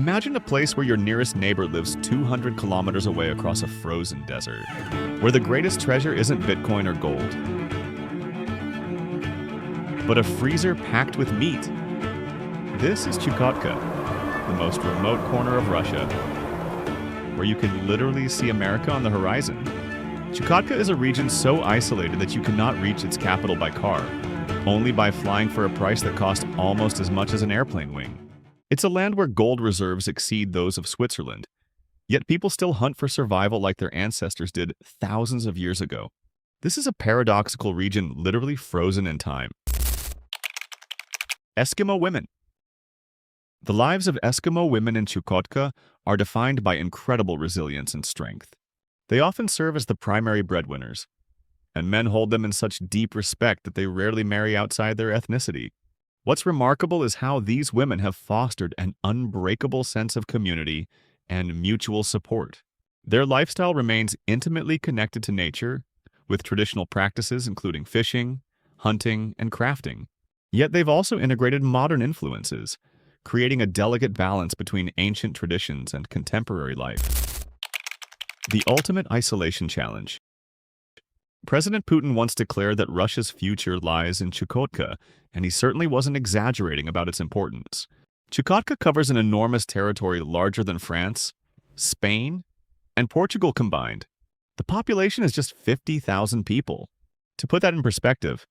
Imagine a place where your nearest neighbor lives 200 kilometers away across a frozen desert, where the greatest treasure isn't Bitcoin or gold, but a freezer packed with meat. This is Chukotka, the most remote corner of Russia, where you can literally see America on the horizon. Chukotka is a region so isolated that you cannot reach its capital by car, only by flying for a price that costs almost as much as an airplane wing. It's a land where gold reserves exceed those of Switzerland, yet people still hunt for survival like their ancestors did thousands of years ago. This is a paradoxical region literally frozen in time. Eskimo women. The lives of Eskimo women in Chukotka are defined by incredible resilience and strength. They often serve as the primary breadwinners, and men hold them in such deep respect that they rarely marry outside their ethnicity. What's remarkable is how these women have fostered an unbreakable sense of community and mutual support. Their lifestyle remains intimately connected to nature, with traditional practices including fishing, hunting, and crafting. Yet they've also integrated modern influences, creating a delicate balance between ancient traditions and contemporary life. The ultimate isolation challenge. President Putin once declared that Russia's future lies in Chukotka, and he certainly wasn't exaggerating about its importance. Chukotka covers an enormous territory larger than France, Spain, and Portugal combined. The population is just 50,000 people. To put that in perspective,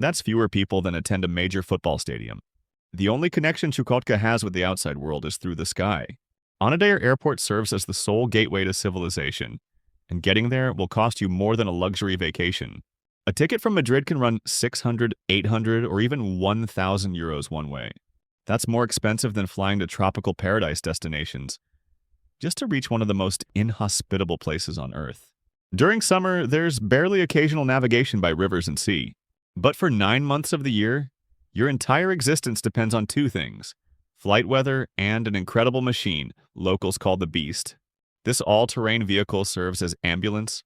that's fewer people than attend a major football stadium. The only connection Chukotka has with the outside world is through the sky. Onadair Airport serves as the sole gateway to civilization, and getting there will cost you more than a luxury vacation. A ticket from Madrid can run 600, 800, or even 1,000 euros one way. That's more expensive than flying to tropical paradise destinations, just to reach one of the most inhospitable places on Earth. During summer, there's barely occasional navigation by rivers and sea. But for 9 months of the year, your entire existence depends on two things: flight weather and an incredible machine locals call the Beast. This all-terrain vehicle serves as ambulance,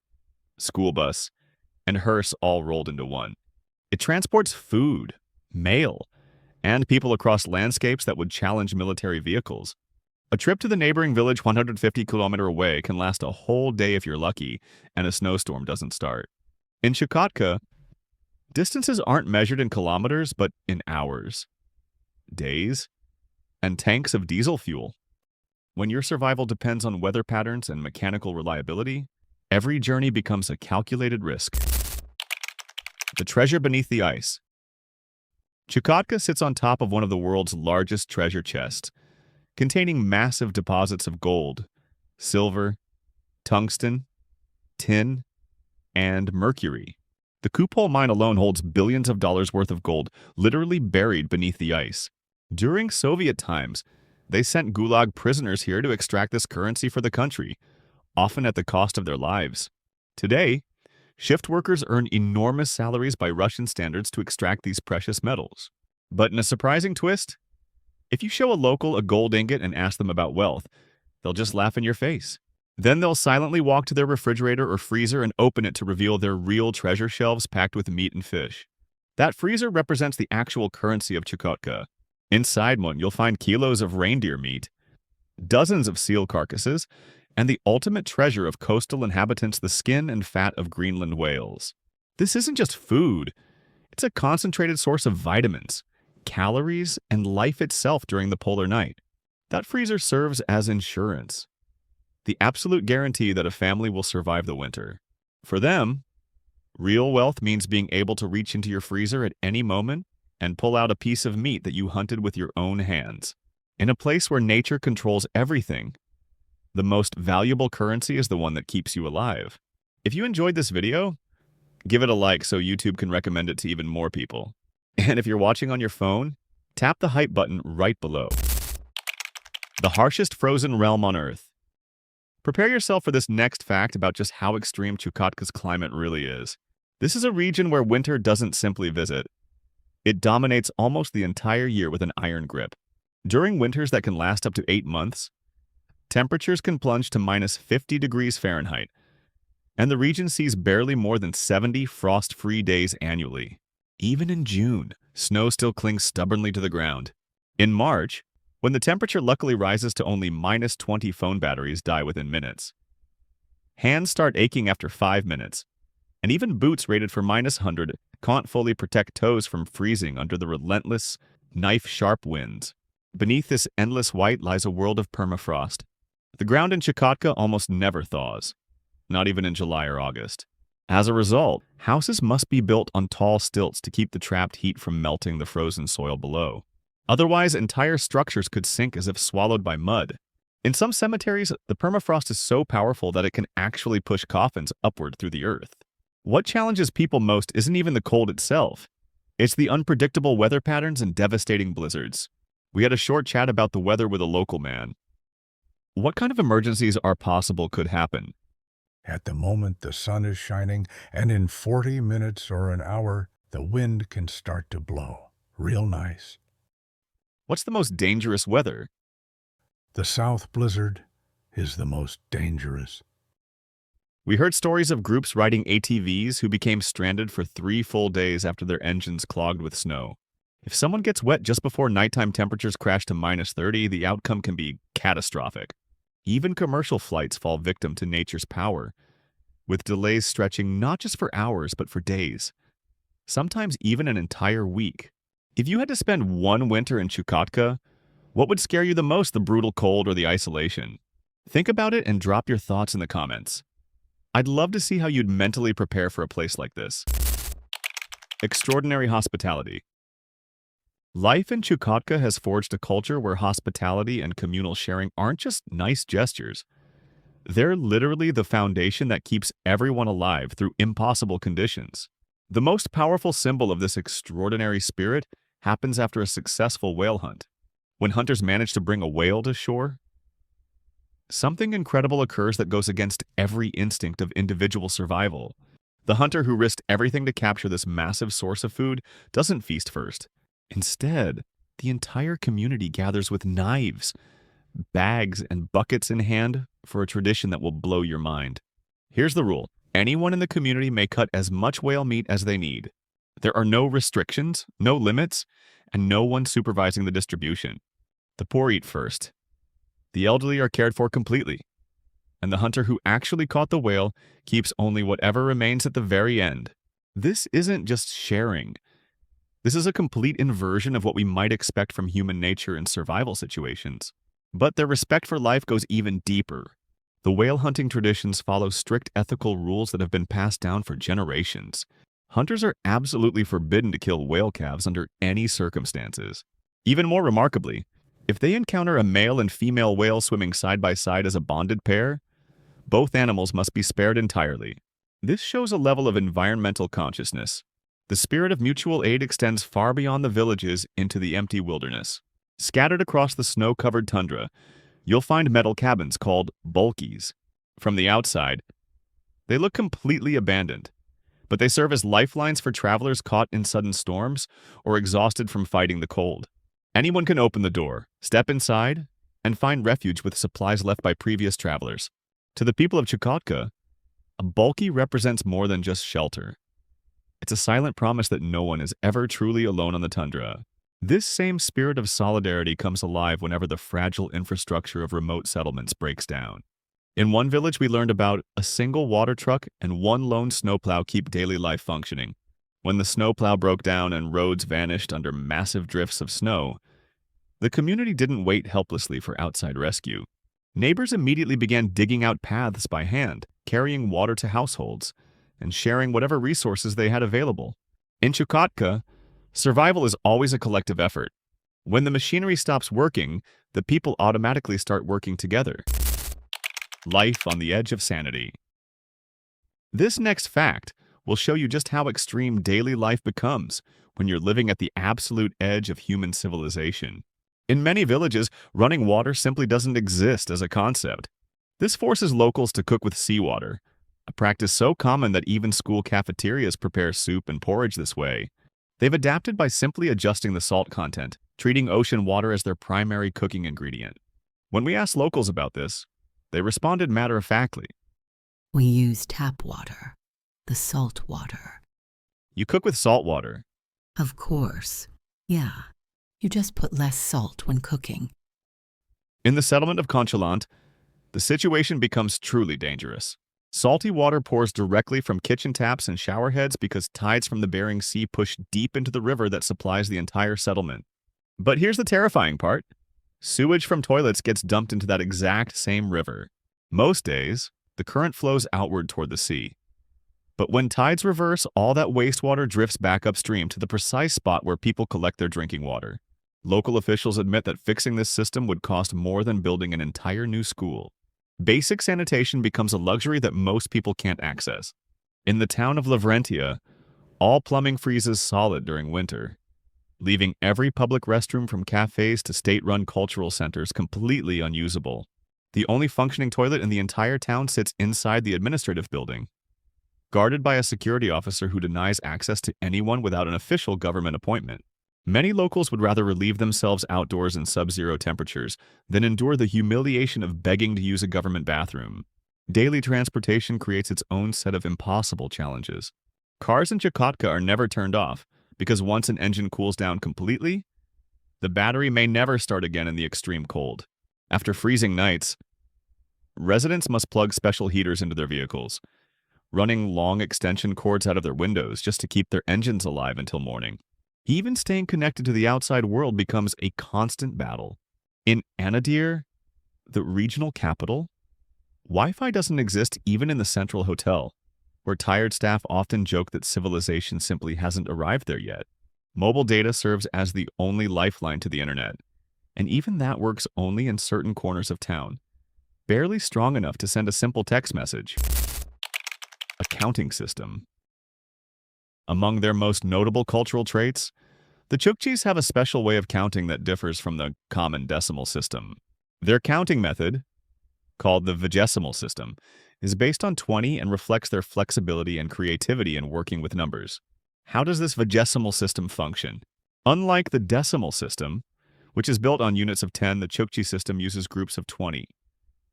school bus, and hearse all rolled into one. It transports food, mail, and people across landscapes that would challenge military vehicles. A trip to the neighboring village 150 kilometers away can last a whole day if you're lucky and a snowstorm doesn't start. In Chukotka, distances aren't measured in kilometers but in hours, days, and tanks of diesel fuel. When your survival depends on weather patterns and mechanical reliability, every journey becomes a calculated risk. The treasure beneath the ice. Chukotka sits on top of one of the world's largest treasure chests, containing massive deposits of gold, silver, tungsten, tin, and mercury. The Kupol mine alone holds billions of dollars worth of gold, literally buried beneath the ice. During Soviet times, they sent Gulag prisoners here to extract this currency for the country, often at the cost of their lives. Today, shift workers earn enormous salaries by Russian standards to extract these precious metals. But in a surprising twist, if you show a local a gold ingot and ask them about wealth, they'll just laugh in your face. Then they'll silently walk to their refrigerator or freezer and open it to reveal their real treasure shelves packed with meat and fish. That freezer represents the actual currency of Chukotka. Inside one, you'll find kilos of reindeer meat, dozens of seal carcasses, and the ultimate treasure of coastal inhabitants, the skin and fat of Greenland whales. This isn't just food. It's a concentrated source of vitamins, calories, and life itself during the polar night. That freezer serves as insurance, the absolute guarantee that a family will survive the winter. For them, real wealth means being able to reach into your freezer at any moment and pull out a piece of meat that you hunted with your own hands. In a place where nature controls everything, the most valuable currency is the one that keeps you alive. If you enjoyed this video, give it a like so YouTube can recommend it to even more people. And if you're watching on your phone, tap the hype button right below. The harshest frozen realm on Earth. Prepare yourself for this next fact about just how extreme Chukotka's climate really is. This is a region where winter doesn't simply visit. It dominates almost the entire year with an iron grip. During winters that can last up to 8 months, temperatures can plunge to minus 50 degrees Fahrenheit, and the region sees barely more than 70 frost-free days annually. Even in June, snow still clings stubbornly to the ground. In March, When the temperature luckily rises to only -20, phone batteries die within minutes. Hands start aching after 5 minutes, and even boots rated for -100 can't fully protect toes from freezing under the relentless, knife-sharp winds. Beneath this endless white lies a world of permafrost. The ground in Chukotka almost never thaws, not even in July or August. As a result, houses must be built on tall stilts to keep the trapped heat from melting the frozen soil below. Otherwise, entire structures could sink as if swallowed by mud. In some cemeteries, the permafrost is so powerful that it can actually push coffins upward through the earth. What challenges people most isn't even the cold itself. It's the unpredictable weather patterns and devastating blizzards. We had a short chat about the weather with a local man. What kind of emergencies are possible could happen? At the moment the sun is shining, and in 40 minutes or an hour, the wind can start to blow. Real nice. What's the most dangerous weather? The south blizzard is the most dangerous. We heard stories of groups riding ATVs who became stranded for 3 full days after their engines clogged with snow. If someone gets wet just before nighttime temperatures crash to -30, the outcome can be catastrophic. Even commercial flights fall victim to nature's power, with delays stretching not just for hours but for days, sometimes even an entire week. If you had to spend one winter in Chukotka, what would scare you the most, the brutal cold or the isolation? Think about it and drop your thoughts in the comments. I'd love to see how you'd mentally prepare for a place like this. Extraordinary hospitality. Life in Chukotka has forged a culture where hospitality and communal sharing aren't just nice gestures. They're literally the foundation that keeps everyone alive through impossible conditions. The most powerful symbol of this extraordinary spirit happens after a successful whale hunt. When hunters manage to bring a whale to shore, something incredible occurs that goes against every instinct of individual survival. The hunter who risked everything to capture this massive source of food doesn't feast first. Instead, the entire community gathers with knives, bags, and buckets in hand for a tradition that will blow your mind. Here's the rule. Anyone in the community may cut as much whale meat as they need. There are no restrictions, no limits, and no one supervising the distribution. The poor eat first. The elderly are cared for completely. And the hunter who actually caught the whale keeps only whatever remains at the very end. This isn't just sharing. This is a complete inversion of what we might expect from human nature in survival situations. But their respect for life goes even deeper. The whale hunting traditions follow strict ethical rules that have been passed down for generations. Hunters are absolutely forbidden to kill whale calves under any circumstances. Even more remarkably, if they encounter a male and female whale swimming side by side as a bonded pair, both animals must be spared entirely. This shows a level of environmental consciousness. The spirit of mutual aid extends far beyond the villages into the empty wilderness. Scattered across the snow-covered tundra, you'll find metal cabins called bulkies. From the outside, they look completely abandoned, but they serve as lifelines for travelers caught in sudden storms or exhausted from fighting the cold. Anyone can open the door, step inside, and find refuge with supplies left by previous travelers. To the people of Chukotka, a bulky represents more than just shelter. It's a silent promise that no one is ever truly alone on the tundra. This same spirit of solidarity comes alive whenever the fragile infrastructure of remote settlements breaks down. In one village, we learned about a single water truck and one lone snowplow keep daily life functioning. When the snowplow broke down and roads vanished under massive drifts of snow, the community didn't wait helplessly for outside rescue. Neighbors immediately began digging out paths by hand, carrying water to households, and sharing whatever resources they had available. In Chukotka, survival is always a collective effort. When the machinery stops working, the people automatically start working together. Life on the edge of sanity. This next fact will show you just how extreme daily life becomes when you're living at the absolute edge of human civilization. In many villages, running water simply doesn't exist as a concept. This forces locals to cook with seawater, a practice so common that even school cafeterias prepare soup and porridge this way. They've adapted by simply adjusting the salt content, treating ocean water as their primary cooking ingredient. When we asked locals about this, they responded matter-of-factly. We use tap water, the salt water. You cook with salt water. Of course. Yeah. You just put less salt when cooking. In the settlement of Conchalant, the situation becomes truly dangerous. Salty water pours directly from kitchen taps and shower heads because tides from the Bering Sea push deep into the river that supplies the entire settlement. But here's the terrifying part. Sewage from toilets gets dumped into that exact same river. Most days, the current flows outward toward the sea. But when tides reverse, all that wastewater drifts back upstream to the precise spot where people collect their drinking water. Local officials admit that fixing this system would cost more than building an entire new school. Basic sanitation becomes a luxury that most people can't access. In the town of Lavrentia, all plumbing freezes solid during winter, leaving every public restroom from cafes to state-run cultural centers completely unusable. The only functioning toilet in the entire town sits inside the administrative building, guarded by a security officer who denies access to anyone without an official government appointment. Many locals would rather relieve themselves outdoors in sub-zero temperatures than endure the humiliation of begging to use a government bathroom. Daily transportation creates its own set of impossible challenges. Cars in Chukotka are never turned off because once an engine cools down completely, the battery may never start again in the extreme cold. After freezing nights, residents must plug special heaters into their vehicles, running long extension cords out of their windows just to keep their engines alive until morning. Even staying connected to the outside world becomes a constant battle. In Anadir, the regional capital, Wi-Fi doesn't exist even in the central hotel, where tired staff often joke that civilization simply hasn't arrived there yet. Mobile data serves as the only lifeline to the internet, and even that works only in certain corners of town, barely strong enough to send a simple text message. A counting system. Among their most notable cultural traits, the Chukchis have a special way of counting that differs from the common decimal system. Their counting method, called the vigesimal system, is based on 20 and reflects their flexibility and creativity in working with numbers. How does this vigesimal system function? Unlike the decimal system, which is built on units of 10, the Chukchi system uses groups of 20,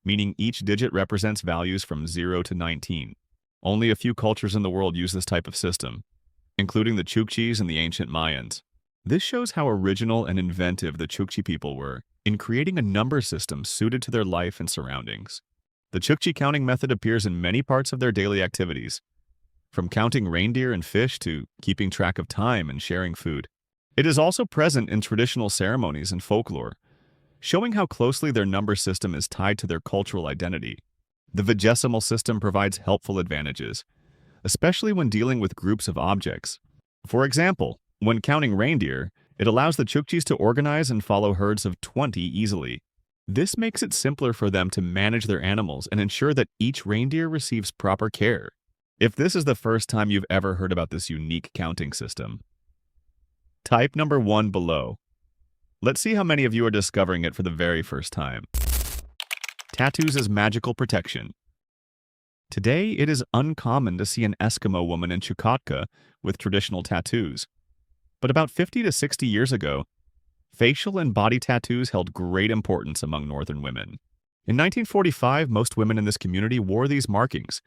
meaning each digit represents values from 0 to 19. Only a few cultures in the world use this type of system, including the Chukchis and the ancient Mayans. This shows how original and inventive the Chukchi people were in creating a number system suited to their life and surroundings. The Chukchi counting method appears in many parts of their daily activities, from counting reindeer and fish to keeping track of time and sharing food. It is also present in traditional ceremonies and folklore, showing how closely their number system is tied to their cultural identity. The vigesimal system provides helpful advantages, especially when dealing with groups of objects. For example, when counting reindeer, it allows the Chukchis to organize and follow herds of 20 easily. This makes it simpler for them to manage their animals and ensure that each reindeer receives proper care. If this is the first time you've ever heard about this unique counting system, type number 1 below. Let's see how many of you are discovering it for the very first time. Tattoos as magical protection. Today, it is uncommon to see an Eskimo woman in Chukotka with traditional tattoos. But about 50 to 60 years ago, facial and body tattoos held great importance among northern women. In 1945, most women in this community wore these markings,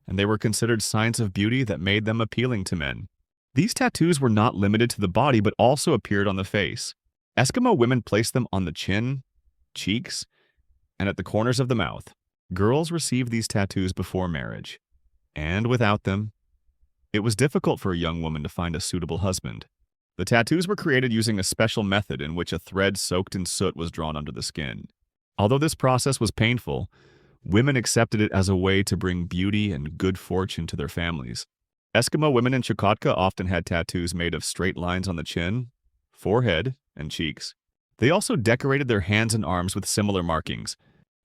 and they were considered signs of beauty that made them appealing to men. These tattoos were not limited to the body but also appeared on the face. Eskimo women placed them on the chin, cheeks, and at the corners of the mouth. Girls received these tattoos before marriage, and without them, it was difficult for a young woman to find a suitable husband. The tattoos were created using a special method in which a thread soaked in soot was drawn under the skin. Although this process was painful, women accepted it as a way to bring beauty and good fortune to their families. Eskimo women in Chukotka often had tattoos made of straight lines on the chin, forehead, and cheeks. They also decorated their hands and arms with similar markings.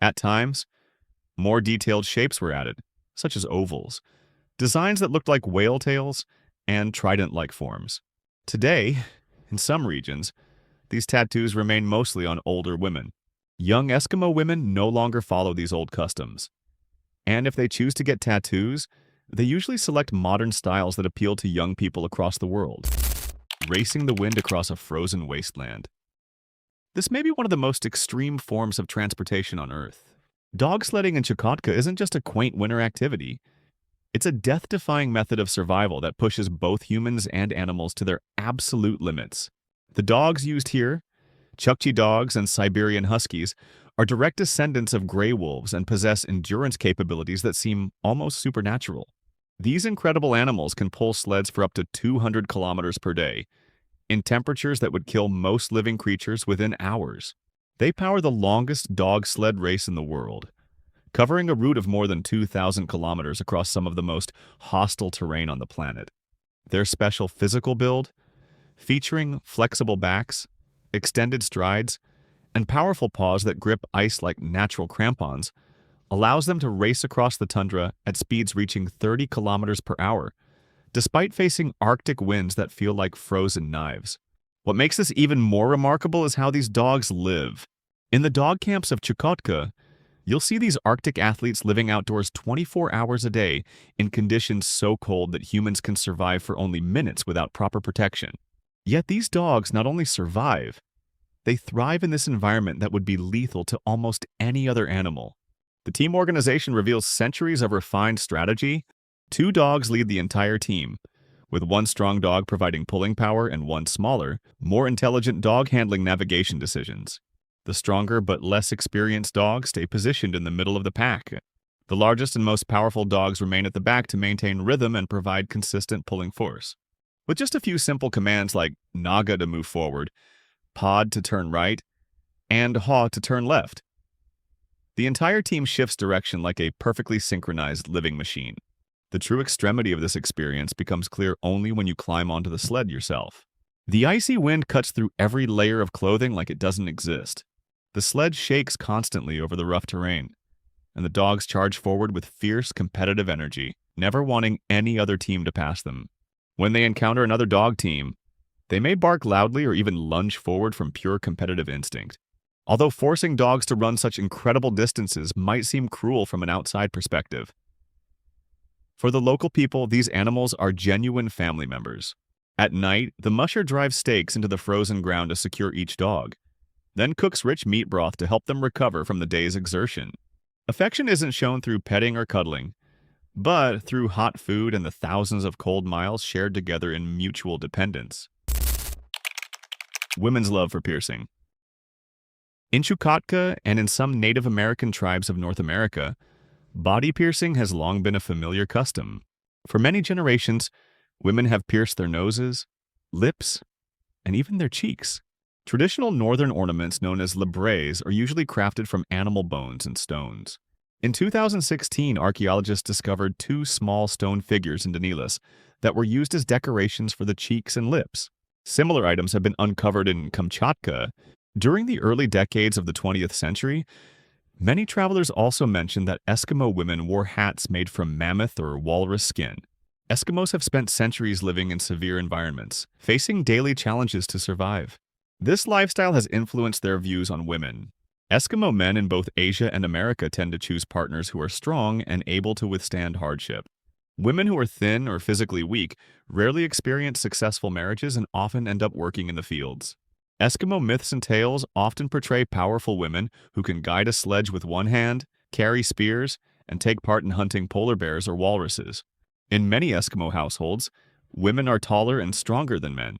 At times, more detailed shapes were added, such as ovals, designs that looked like whale tails, and trident-like forms. Today, in some regions, these tattoos remain mostly on older women. Young Eskimo women no longer follow these old customs. And if they choose to get tattoos, they usually select modern styles that appeal to young people across the world. Racing the wind across a frozen wasteland. This may be one of the most extreme forms of transportation on Earth. Dog sledding in Chukotka isn't just a quaint winter activity. It's a death-defying method of survival that pushes both humans and animals to their absolute limits. The dogs used here Chukchi dogs and Siberian Huskies are direct descendants of gray wolves and possess endurance capabilities that seem almost supernatural. These incredible animals can pull sleds for up to 200 kilometers per day, in temperatures that would kill most living creatures within hours. They power the longest dog sled race in the world, covering a route of more than 2,000 kilometers across some of the most hostile terrain on the planet. Their special physical build, featuring flexible backs, extended strides, and powerful paws that grip ice like natural crampons, allows them to race across the tundra at speeds reaching 30 kilometers per hour, despite facing Arctic winds that feel like frozen knives. What makes this even more remarkable is how these dogs live. In the dog camps of Chukotka, you'll see these Arctic athletes living outdoors 24 hours a day in conditions so cold that humans can survive for only minutes without proper protection. Yet these dogs not only survive, they thrive in this environment that would be lethal to almost any other animal. The team organization reveals centuries of refined strategy. 2 dogs lead the entire team, with one strong dog providing pulling power and one smaller, more intelligent dog handling navigation decisions. The stronger but less experienced dogs stay positioned in the middle of the pack. The largest and most powerful dogs remain at the back to maintain rhythm and provide consistent pulling force. With just a few simple commands like Naga to move forward, Pod to turn right, and Haw to turn left, the entire team shifts direction like a perfectly synchronized living machine. The true extremity of this experience becomes clear only when you climb onto the sled yourself. The icy wind cuts through every layer of clothing like it doesn't exist. The sled shakes constantly over the rough terrain, and the dogs charge forward with fierce, competitive energy, never wanting any other team to pass them. When they encounter another dog team, they may bark loudly or even lunge forward from pure competitive instinct. Although forcing dogs to run such incredible distances might seem cruel from an outside perspective, for the local people, these animals are genuine family members. At night, the musher drives stakes into the frozen ground to secure each dog, then cooks rich meat broth to help them recover from the day's exertion. Affection isn't shown through petting or cuddling, but through hot food and the thousands of cold miles shared together in mutual dependence. Women's love for piercing. In Chukotka and in some Native American tribes of North America, body piercing has long been a familiar custom. For many generations, women have pierced their noses, lips, and even their cheeks. Traditional northern ornaments known as labres are usually crafted from animal bones and stones. In 2016, archaeologists discovered 2 small stone figures in Danilas that were used as decorations for the cheeks and lips. Similar items have been uncovered in Kamchatka. During the early decades of the 20th century, many travelers also mentioned that Eskimo women wore hats made from mammoth or walrus skin. Eskimos have spent centuries living in severe environments, facing daily challenges to survive. This lifestyle has influenced their views on women. Eskimo men in both Asia and America tend to choose partners who are strong and able to withstand hardship. Women who are thin or physically weak rarely experience successful marriages and often end up working in the fields. Eskimo myths and tales often portray powerful women who can guide a sledge with one hand, carry spears, and take part in hunting polar bears or walruses. In many Eskimo households, women are taller and stronger than men.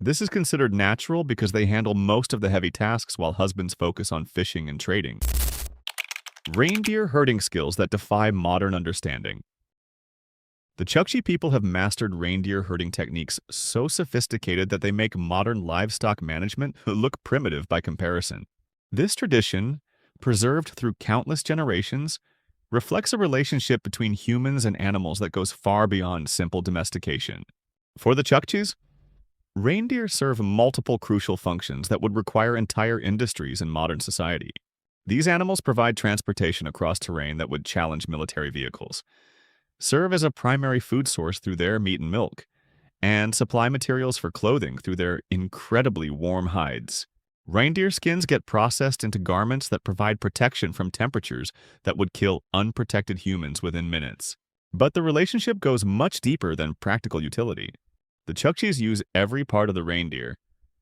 This is considered natural because they handle most of the heavy tasks while husbands focus on fishing and trading. Reindeer herding skills that defy modern understanding. The Chukchi people have mastered reindeer herding techniques so sophisticated that they make modern livestock management look primitive by comparison. This tradition, preserved through countless generations, reflects a relationship between humans and animals that goes far beyond simple domestication. For the Chukchis, reindeer serve multiple crucial functions that would require entire industries in modern society. These animals provide transportation across terrain that would challenge military vehicles, serve as a primary food source through their meat and milk, and supply materials for clothing through their incredibly warm hides. Reindeer skins get processed into garments that provide protection from temperatures that would kill unprotected humans within minutes. But the relationship goes much deeper than practical utility. The Chukchis use every part of the reindeer,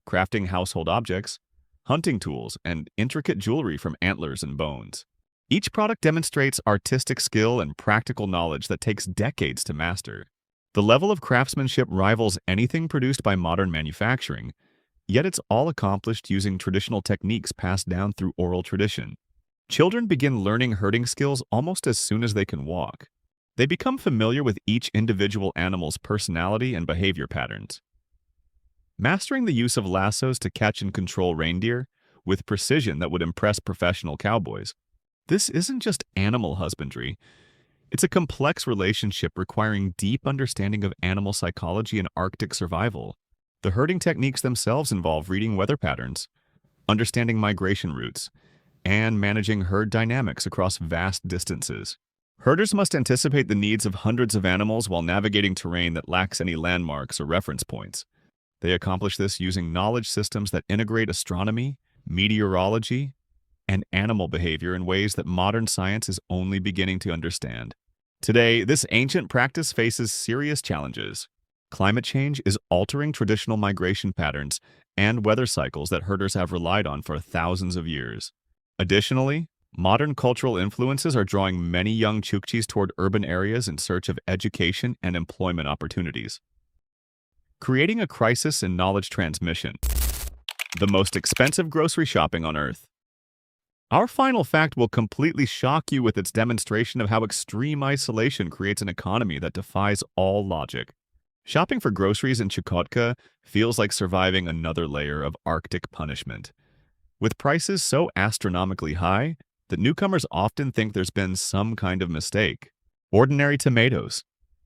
crafting household objects, hunting tools, and intricate jewelry from antlers and bones. Each product demonstrates artistic skill and practical knowledge that takes decades to master. The level of craftsmanship rivals anything produced by modern manufacturing, Yet it's all accomplished using traditional techniques passed down through oral tradition. Children begin learning herding skills almost as soon as they can walk. They become familiar with each individual animal's personality and behavior patterns. Mastering the use of lassos to catch and control reindeer with precision that would impress professional cowboys. This isn't just animal husbandry. It's a complex relationship requiring deep understanding of animal psychology and Arctic survival. The herding techniques themselves involve reading weather patterns, understanding migration routes, and managing herd dynamics across vast distances. Herders must anticipate the needs of hundreds of animals while navigating terrain that lacks any landmarks or reference points. They accomplish this using knowledge systems that integrate astronomy, meteorology, and animal behavior in ways that modern science is only beginning to understand. Today, this ancient practice faces serious challenges. Climate change is altering traditional migration patterns and weather cycles that herders have relied on for thousands of years. Additionally, modern cultural influences are drawing many young Chukchis toward urban areas in search of education and employment opportunities. Creating a crisis in knowledge transmission. The most expensive grocery shopping on Earth. Our final fact will completely shock you with its demonstration of how extreme isolation creates an economy that defies all logic. Shopping for groceries in Chukotka feels like surviving another layer of Arctic punishment. With prices so astronomically high that newcomers often think there's been some kind of mistake. Ordinary tomatoes,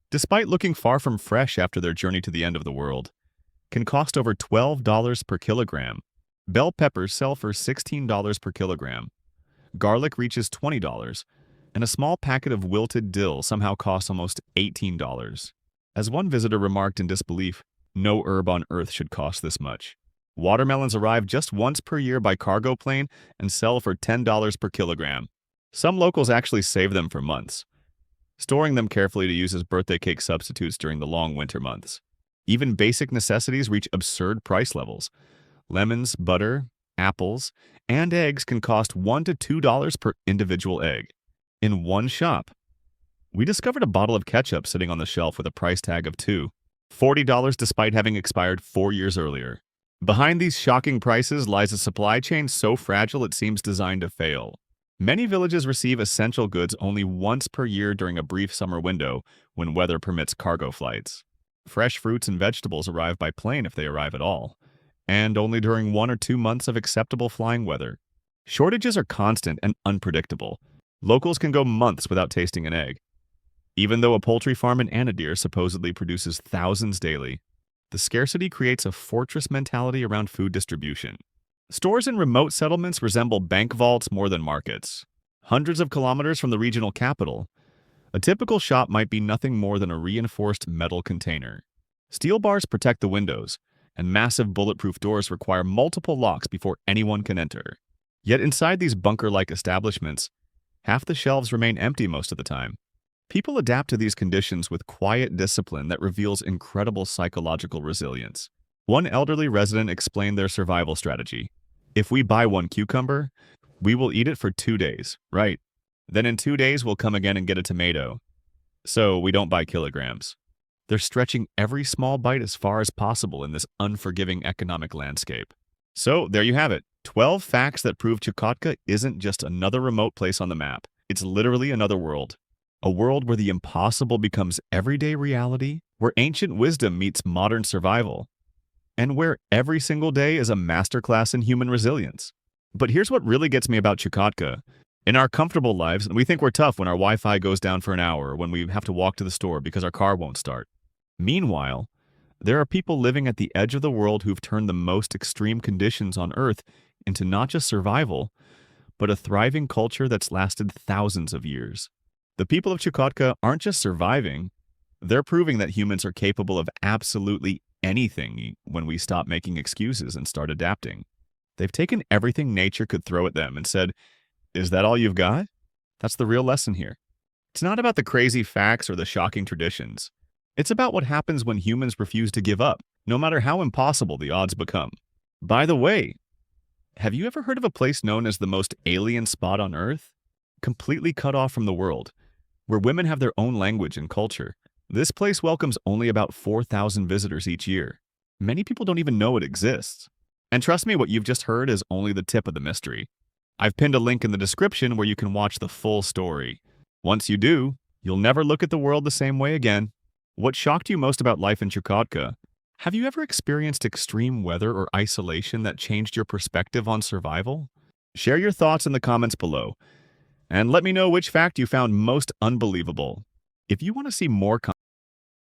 despite looking far from fresh after their journey to the end of the world, can cost over $12 per kilogram. Bell peppers sell for $16 per kilogram. Garlic reaches $20, and a small packet of wilted dill somehow costs almost $18. As one visitor remarked in disbelief, no herb on earth should cost this much. Watermelons arrive just once per year by cargo plane and sell for $10 per kilogram. Some locals actually save them for months, storing them carefully to use as birthday cake substitutes during the long winter months. Even basic necessities reach absurd price levels. Lemons, butter, apples, and eggs can cost $1 to $2 per individual egg. In one shop, we discovered a bottle of ketchup sitting on the shelf with a price tag of $40 despite having expired 4 years earlier. Behind these shocking prices lies a supply chain so fragile it seems designed to fail. Many villages receive essential goods only once per year during a brief summer window when weather permits cargo flights. Fresh fruits and vegetables arrive by plane if they arrive at all, and only during 1 or 2 months of acceptable flying weather. Shortages are constant and unpredictable. Locals can go months without tasting an egg. Even though a poultry farm in Reindeer supposedly produces thousands daily, the scarcity creates a fortress mentality around food distribution. Stores in remote settlements resemble bank vaults more than markets. Hundreds of kilometers from the regional capital, a typical shop might be nothing more than a reinforced metal container. Steel bars protect the windows, and massive bulletproof doors require multiple locks before anyone can enter. Yet inside these bunker-like establishments, half the shelves remain empty most of the time. People adapt to these conditions with quiet discipline that reveals incredible psychological resilience. One elderly resident explained their survival strategy. If we buy 1 cucumber, we will eat it for 2 days, right? Then in 2 days, we'll come again and get a tomato. So we don't buy kilograms. They're stretching every small bite as far as possible in this unforgiving economic landscape. So there you have it. 12 facts that prove Chukotka isn't just another remote place on the map. It's literally another world. A world where the impossible becomes everyday reality, where ancient wisdom meets modern survival, and where every single day is a masterclass in human resilience. But here's what really gets me about Chukotka. In our comfortable lives, we think we're tough when our Wi-Fi goes down for an hour or when we have to walk to the store because our car won't start. Meanwhile, there are people living at the edge of the world who've turned the most extreme conditions on Earth into not just survival, but a thriving culture that's lasted thousands of years. The people of Chukotka aren't just surviving, they're proving that humans are capable of absolutely anything when we stop making excuses and start adapting. They've taken everything nature could throw at them and said, "Is that all you've got?" That's the real lesson here. It's not about the crazy facts or the shocking traditions. It's about what happens when humans refuse to give up, no matter how impossible the odds become. By the way, have you ever heard of a place known as the most alien spot on Earth? Completely cut off from the world, where women have their own language and culture. This place welcomes only about 4,000 visitors each year. Many people don't even know it exists. And trust me, what you've just heard is only the tip of the mystery. I've pinned a link in the description where you can watch the full story. Once you do, you'll never look at the world the same way again. What shocked you most about life in Chukotka? Have you ever experienced extreme weather or isolation that changed your perspective on survival? Share your thoughts in the comments below, and let me know which fact you found most unbelievable. If you want to see more